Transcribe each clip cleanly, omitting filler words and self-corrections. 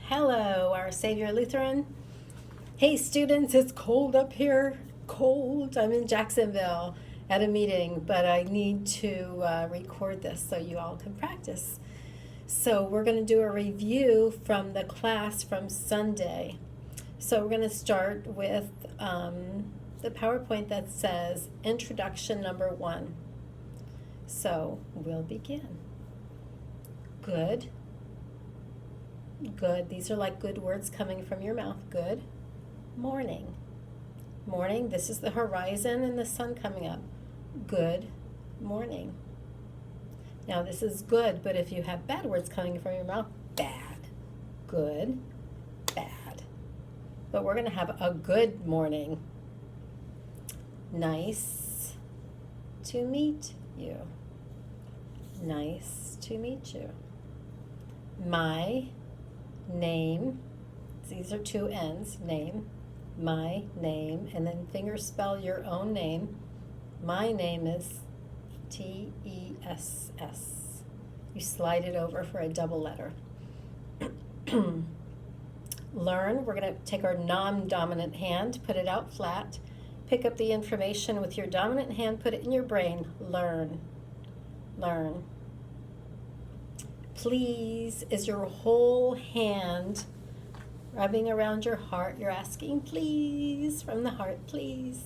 Hello, our Savior Lutheran. Hey students, it's cold up here. Cold. I'm in Jacksonville at a meeting, but I need to record this so you all can practice. So we're going to do a review from the class from Sunday. So we're going to start with the PowerPoint that says Introduction number 1. So we'll begin. Good. Good. These are like good words coming from your mouth. Good. Morning. Morning. This is the horizon and the sun coming up. Good morning. Now this is good, but if you have bad words coming from your mouth, bad. Good. Bad. But we're going to have a good morning. Nice to meet you. Nice to meet you. My name, these are two N's, name, my name, and then finger spell your own name. My name is T-E-S-S. You slide it over for a double letter. Learn, we're going to take our non-dominant hand, put it out flat, pick up the information with your dominant hand, put it in your brain. Learn. Learn. Please is your whole hand rubbing around your heart. You're asking, please, from the heart, please.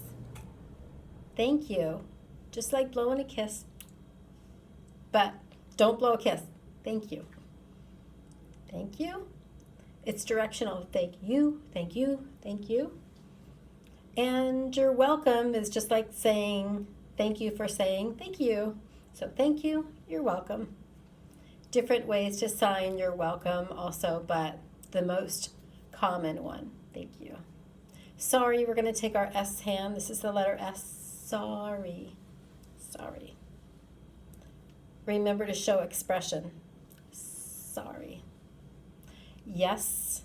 Thank you. Just like blowing a kiss. But don't blow a kiss. Thank you. Thank you. It's directional. Thank you, thank you, thank you. And your welcome is just like saying thank you for saying thank you. So thank you, you're welcome. Different ways to sign you're welcome also, but the most common one, thank you. Sorry, we're going to take our S hand. This is the letter S. Sorry. Sorry. Remember to show expression. Sorry. Yes.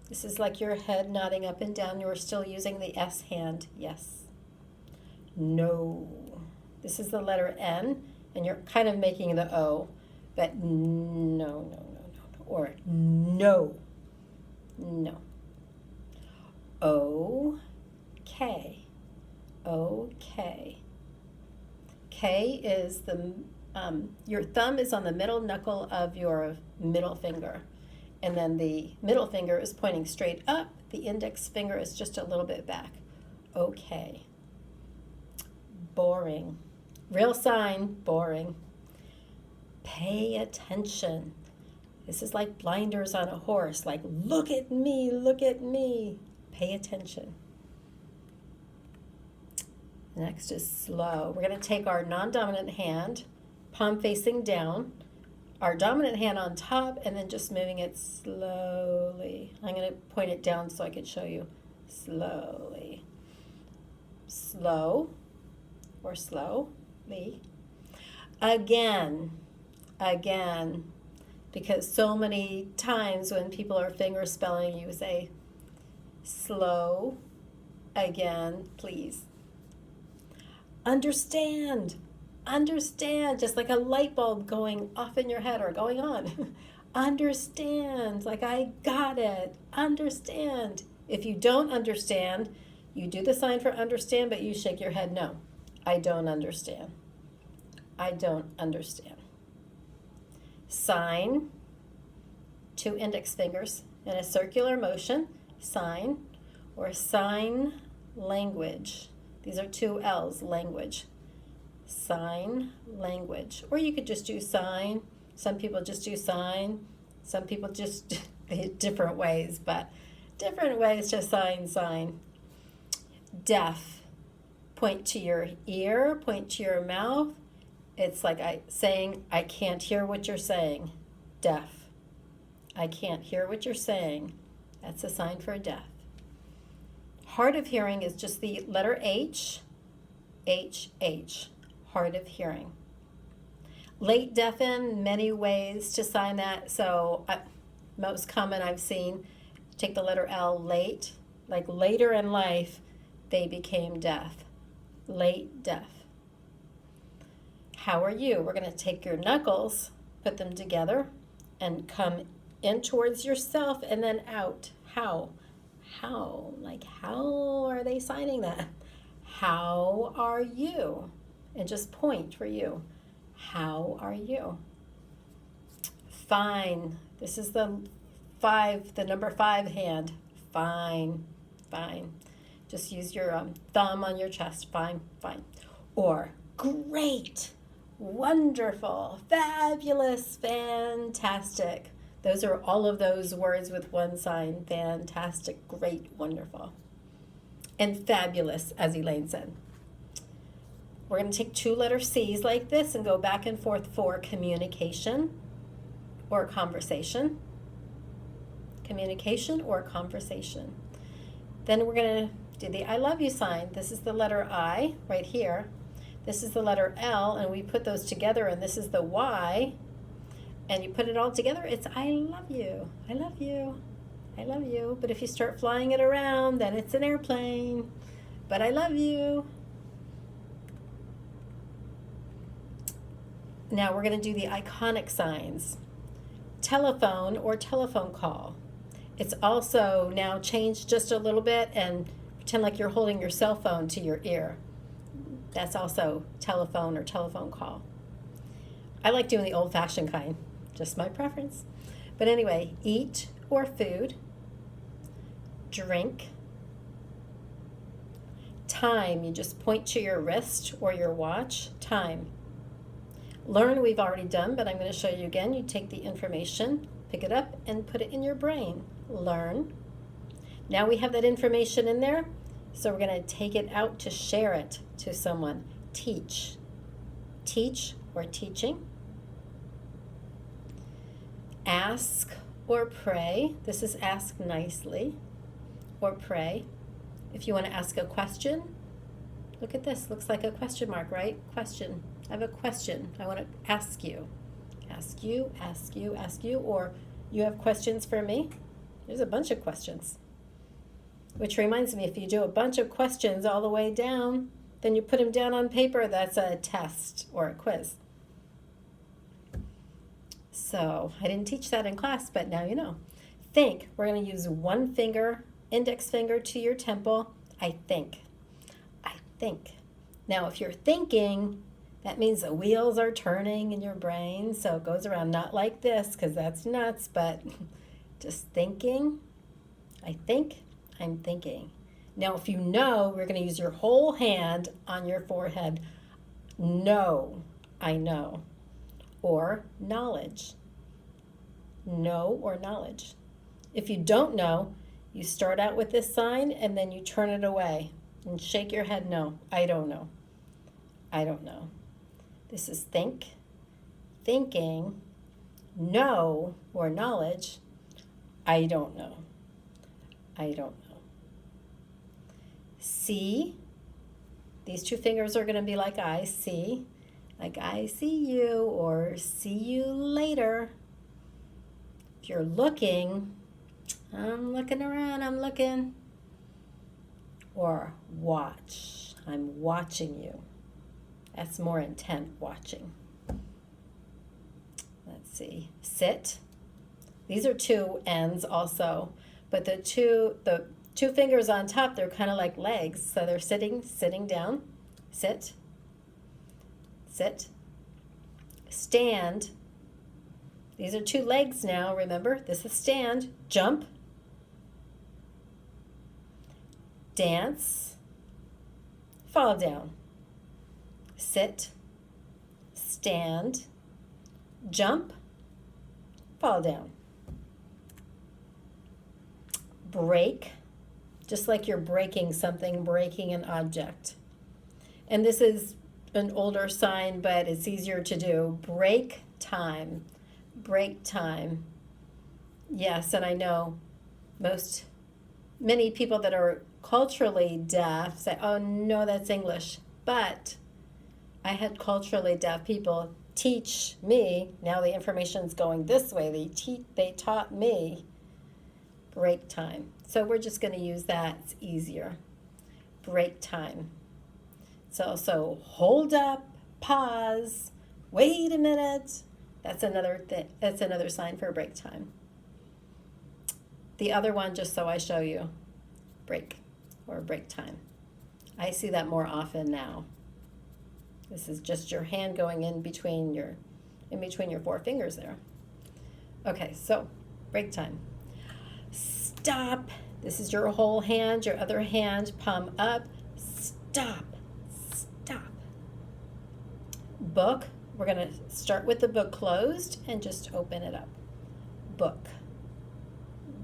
This is like your head nodding up and down. You're still using the S hand. Yes. No. This is the letter N, and you're kind of making the O. But no, or no, no. Okay, okay. K is the, your thumb is on the middle knuckle of your middle finger. And then the middle finger is pointing straight up. The index finger is just a little bit back. Okay. Boring. Real sign, boring. Pay attention. This is like blinders on a horse, like look at me, look at me. Pay attention. Next is slow. We're going to take our non-dominant hand, palm facing down, our dominant hand on top, and then just moving it slowly. I'm going to point it down so I can show you. Slowly. Slow or slowly. Again. Again, because so many times when people are finger spelling, you say, slow, again, please. Understand, understand, just like a light bulb going off in your head or going on. Understand, like I got it, understand. If you don't understand, you do the sign for understand, but you shake your head, no, I don't understand. I don't understand. Sign, 2 index fingers in a circular motion, sign, or sign language. These are 2 L's, language. Sign language. Or you could just do sign. Some people just do sign. Some people just different ways, but different ways to sign. Deaf. Point to your ear, point to your mouth. It's like saying, I can't hear what you're saying. Deaf. I can't hear what you're saying. That's a sign for deaf. Hard of hearing is just the letter H. H, H. Hard of hearing. Late deafen, many ways to sign that. So most common I've seen, take the letter L, late. Like later in life, they became deaf. Late deaf. How are you? We're going to take your knuckles, put them together, and come in towards yourself and then out. How? Like, how are they signing that? How are you? And just point for you. How are you? Fine. This is the number 5 hand. Fine. Just use your thumb on your chest. Fine. Or great, wonderful, fabulous, fantastic. Those are all of those words with one sign. Fantastic, great, wonderful. And fabulous, as Elaine said. We're going to take 2 letter C's like this and go back and forth for communication or conversation. Communication or conversation. Then we're going to do the I love you sign. This is the letter I right here. This is the letter L, and we put those together, and this is the Y. And you put it all together, it's I love you. I love you. I love you. But if you start flying it around, then it's an airplane. But I love you. Now we're going to do the iconic signs. Telephone or telephone call. It's also now changed just a little bit, and pretend like you're holding your cell phone to your ear. That's also telephone or telephone call. I like doing the old-fashioned kind, just my preference. But anyway, eat or food, drink, time, you just point to your wrist or your watch, time. Learn we've already done, but I'm going to show you again. You take the information, pick it up, and put it in your brain. Learn. Now we have that information in there, so we're going to take it out to share it to someone. Teach. Teach or teaching. Ask or pray. This is ask nicely or pray. If you want to ask a question, look at this. Looks like a question mark, right? Question. I have a question. I want to ask you. Ask you, ask you, ask you. Or you have questions for me? There's a bunch of questions. Which reminds me, if you do a bunch of questions all the way down, then you put them down on paper, that's a test or a quiz. So I didn't teach that in class, but now you know. Think. We're going to use one finger, index finger to your temple. I think. I think. Now, if you're thinking, that means the wheels are turning in your brain. So it goes around not like this, because that's nuts, but just thinking. I think. I'm thinking. Now, if you know, we're going to use your whole hand on your forehead. Know. I know. Or knowledge. Know or knowledge. If you don't know, you start out with this sign and then you turn it away and shake your head no. I don't know. I don't know. This is think, thinking, know or knowledge. I don't know. I don't know. See. These 2 fingers are going to be like I see. Like I see you or see you later. If you're looking, I'm looking around, I'm looking. Or watch. I'm watching you. That's more intent, watching. Let's see. Sit. These are 2 ends also, but the two fingers on top, they're kind of like legs. So they're sitting down. Sit. Sit. Stand. These are 2 legs now, remember? This is stand. Jump. Dance. Fall down. Sit. Stand. Jump. Fall down. Break. Just like you're breaking something, breaking an object. And this is an older sign, but it's easier to do. Break time. Break time. Yes, and I know many people that are culturally deaf say, oh no, that's English. But I had culturally deaf people teach me, now the information's going this way, they taught me break time. So we're just going to use that, it's easier. Break time. So hold up, pause, wait a minute. That's another sign for break time. The other one, just so I show you, break or break time. I see that more often now. This is just your hand going in between your four fingers there. Okay, so break time. Stop. This is your whole hand, your other hand, palm up. Stop. Stop. Book. We're going to start with the book closed and just open it up. Book.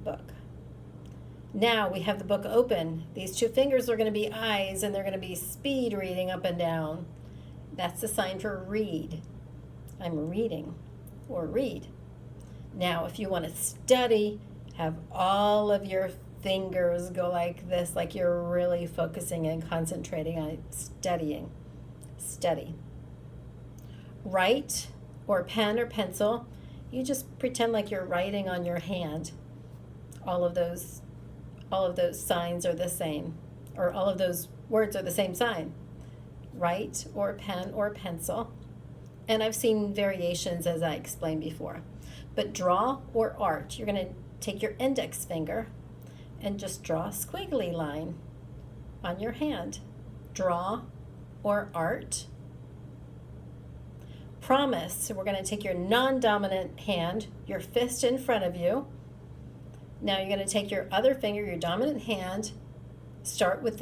Book. Now we have the book open. These two fingers are going to be eyes, and they're going to be speed reading up and down. That's the sign for read. I'm reading or read. Now, if you want to study, have all of your fingers go like this, like you're really focusing and concentrating on studying. Study. Write or pen or pencil, you just pretend like you're writing on your hand. All of those signs are the same, or all of those words are the same sign. Write or pen or pencil. And I've seen variations as I explained before. But draw or art, you're going to take your index finger and just draw a squiggly line on your hand. Draw or art. Promise, so we're going to take your non-dominant hand, your fist in front of you. Now you're going to take your other finger, your dominant hand, start with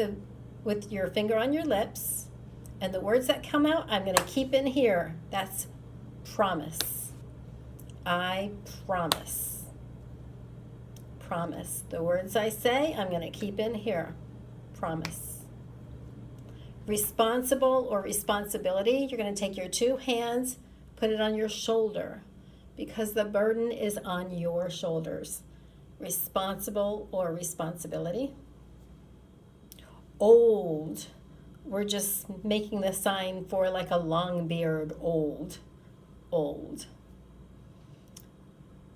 your finger on your lips, and the words that come out, I'm going to keep in here. That's promise. I promise. Promise. The words I say, I'm going to keep in here. Promise. Responsible or responsibility, you're going to take your two hands, put it on your shoulder, because the burden is on your shoulders. Responsible or responsibility. Old, we're just making the sign for like a long beard, old, old.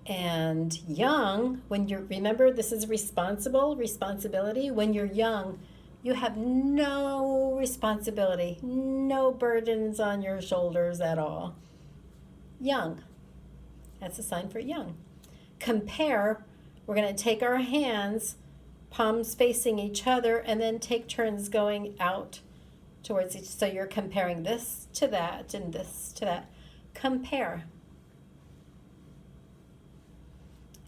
And young, remember this is responsibility, when you're young, you have no responsibility, no burdens on your shoulders at all. Young, that's a sign for young. Compare, we're going to take our hands, palms facing each other, and then take turns going out towards each. So you're comparing this to that and this to that. Compare.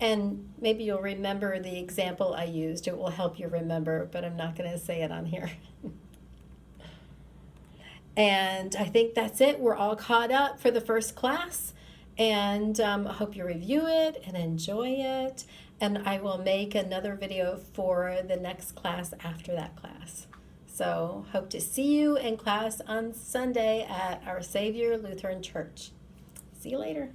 And maybe you'll remember the example I used. It will help you remember, but I'm not going to say it on here. And I think that's it. We're all caught up for the first class. And I hope you review it and enjoy it. And I will make another video for the next class after that class. So hope to see you in class on Sunday at Our Savior Lutheran Church. See you later.